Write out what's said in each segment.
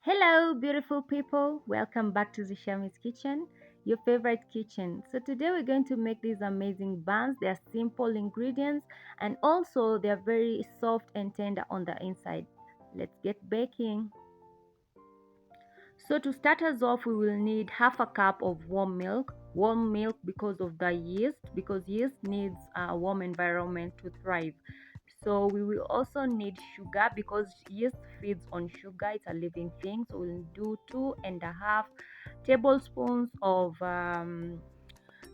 Hello, beautiful people. Welcome back to Zishami's Kitchen, your favorite kitchen. So, today we're going to make these amazing buns. They're simple ingredients and also they're very soft and tender on the inside. Let's get baking. So, to start us off, we will need half a cup of warm milk. Warm milk because of the yeast, because yeast needs a warm environment to thrive. So we will also need sugar because yeast feeds on sugar. It's a living thing. So we'll do 2.5 tablespoons of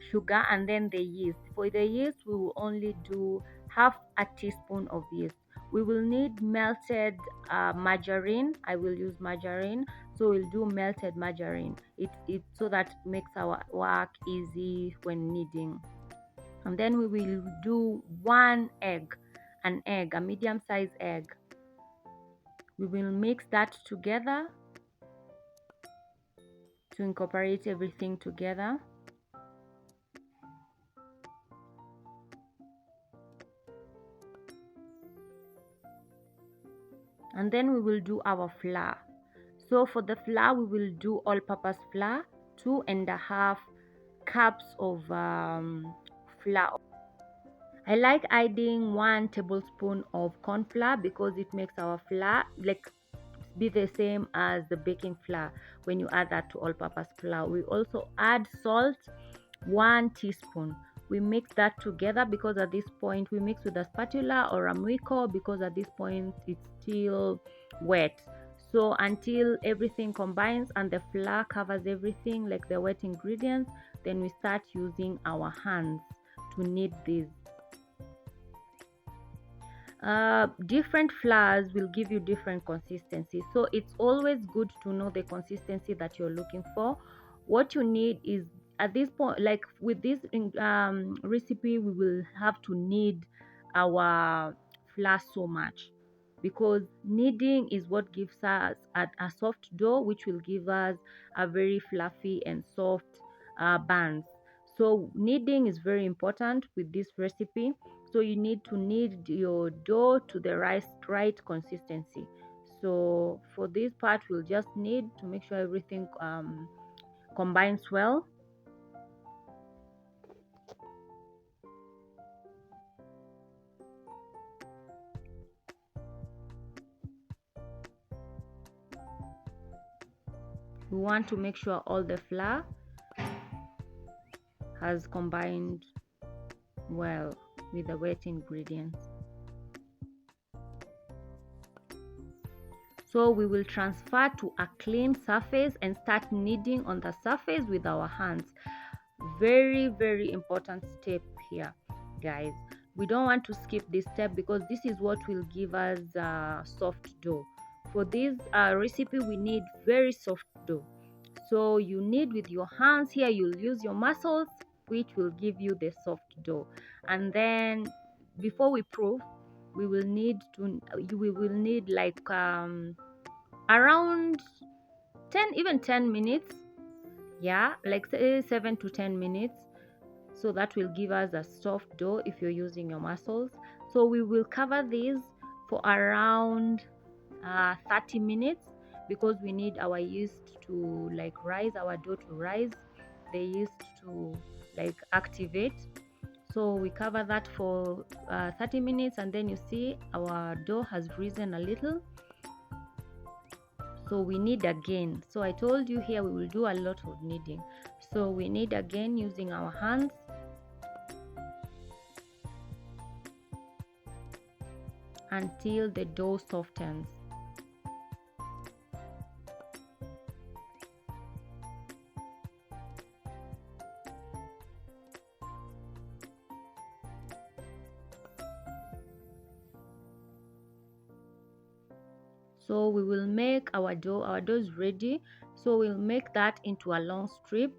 sugar, and then the yeast. For the yeast, we will only do half a teaspoon of yeast. We will need melted margarine. I will use margarine, so we'll do melted margarine. It so that makes our work easy when kneading. And then we will do one egg, a medium sized egg. We will mix that together to incorporate everything together. And then we will do our flour. So for the flour, we will do all purpose flour, 2.5 cups of flour. I like adding 1 tablespoon of corn flour because it makes our flour like be the same as the baking flour when you add that to all purpose flour. We also add salt, 1 teaspoon. We mix that together because at this point we mix with a spatula or a mwiko because at this point it's still wet. So until everything combines and the flour covers everything like the wet ingredients, then we start using our hands to knead these. Different flours will give you different consistency, so it's always good to know the consistency that you're looking for. What you need is, at this point, like with this recipe, we will have to knead our flour so much because kneading is what gives us a soft dough, which will give us a very fluffy and soft buns. So kneading is very important with this recipe. So you need to knead your dough to the right consistency. So for this part, we'll just knead to make sure everything combines well. We want to make sure all the flour has combined well with the wet ingredients. So we will transfer to a clean surface and start kneading on the surface with our hands. Very important step here, guys. We don't want to skip this step because this is what will give us soft dough. For this recipe, we need very soft dough. So you knead with your hands. Here you'll use your muscles, which will give you the soft dough. And then before we prove, we will need like around 10 minutes. Yeah, like say 7 to 10 minutes. So that will give us a soft dough if you're using your muscles. So we will cover this for around 30 minutes because we need our yeast to like rise, our dough to rise, the yeast to like activate. So we cover that for 30 minutes, and then you see our dough has risen a little. So we knead again. So I told you here we will do a lot of kneading. So we knead again using our hands until the dough softens. So we will make our dough is ready. So we'll make that into a long strip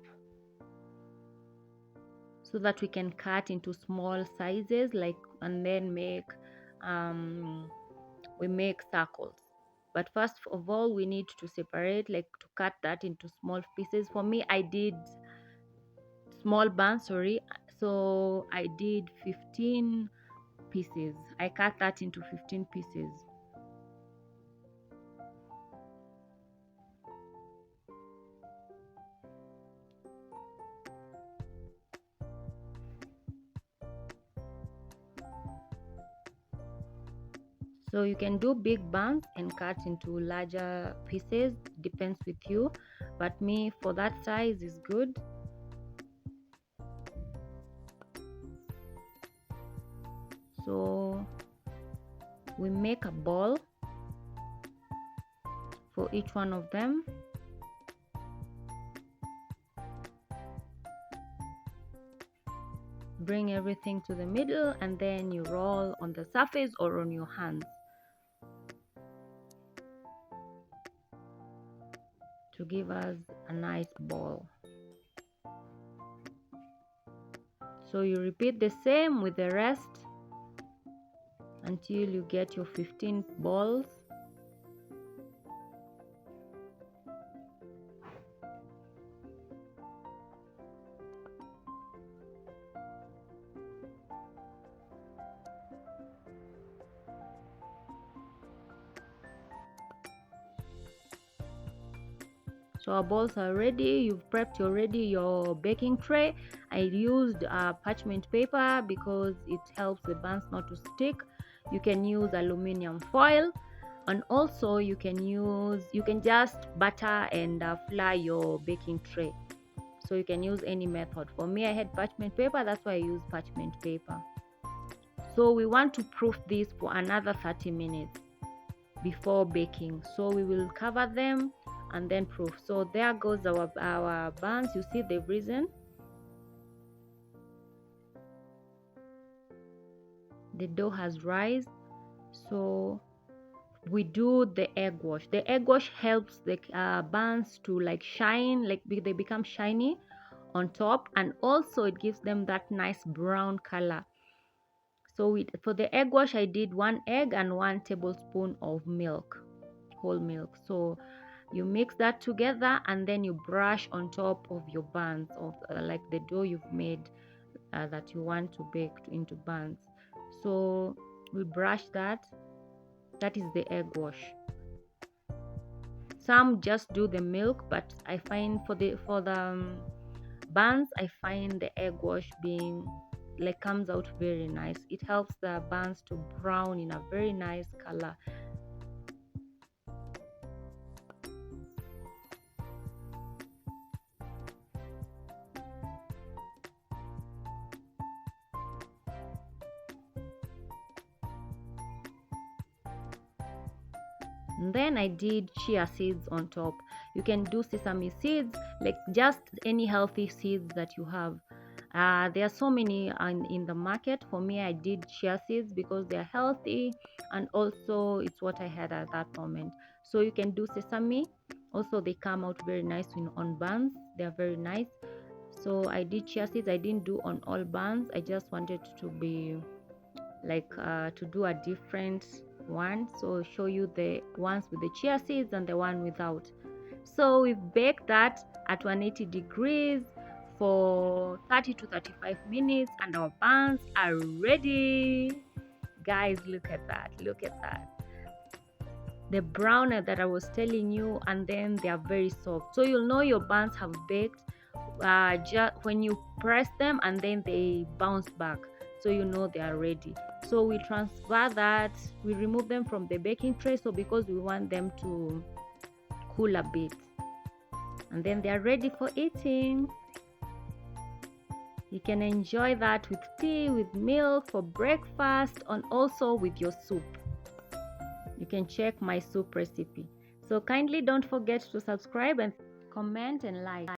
so that we can cut into small sizes, like, and then we make circles. But first of all, we need to separate, like to cut that into small pieces. For me, I did small buns, sorry. So I did 15 pieces. I cut that into 15 pieces. So you can do big buns and cut into larger pieces, depends with you, but me, for that size is good. So we make a ball for each one of them. Bring everything to the middle and then you roll on the surface or on your hands to give us a nice ball. So you repeat the same with the rest until you get your 15 balls. So our balls are ready. You've prepped already your baking tray. I used parchment paper because it helps the buns not to stick. You can use aluminum foil, and also you can just butter and fly your baking tray. So you can use any method. For me, I had parchment paper, that's why I use parchment paper. So we want to proof this for another 30 minutes before baking. So we will cover them and then proof. So there goes our buns. You see they've risen. The dough has rise. So we do the egg wash. The egg wash helps the buns to like shine, like they become shiny on top, and also it gives them that nice brown color. So for the egg wash, I did 1 egg and 1 tablespoon of milk, whole milk. So you mix that together and then you brush on top of your buns of like the dough you've made that you want to bake into buns. So we brush that. That is the egg wash. Some just do the milk, but I find for the buns, I find the egg wash being like comes out very nice. It helps the buns to brown in a very nice color. And then I did chia seeds on top. You can do sesame seeds, like just any healthy seeds that you have. There are so many in the market. For me, I did chia seeds because they are healthy and also it's what I had at that moment. So you can do sesame. Also, they come out very nice on buns. They are very nice. So I did chia seeds. I didn't do on all buns. I just wanted to be like to do a different one, so show you the ones with the chia seeds and the one without. So we've baked that at 180 degrees for 30 to 35 minutes and our buns are ready. Guys, look at that, look at that, the browner that I was telling you, and then they are very soft. So you'll know your buns have baked just when you press them and then they bounce back, so you know they are ready. So we transfer that, we remove them from the baking tray, so because we want them to cool a bit, and then they are ready for eating. You can enjoy that with tea, with milk, for breakfast, and also with your soup. You can check my soup recipe. So kindly don't forget to subscribe and comment and like.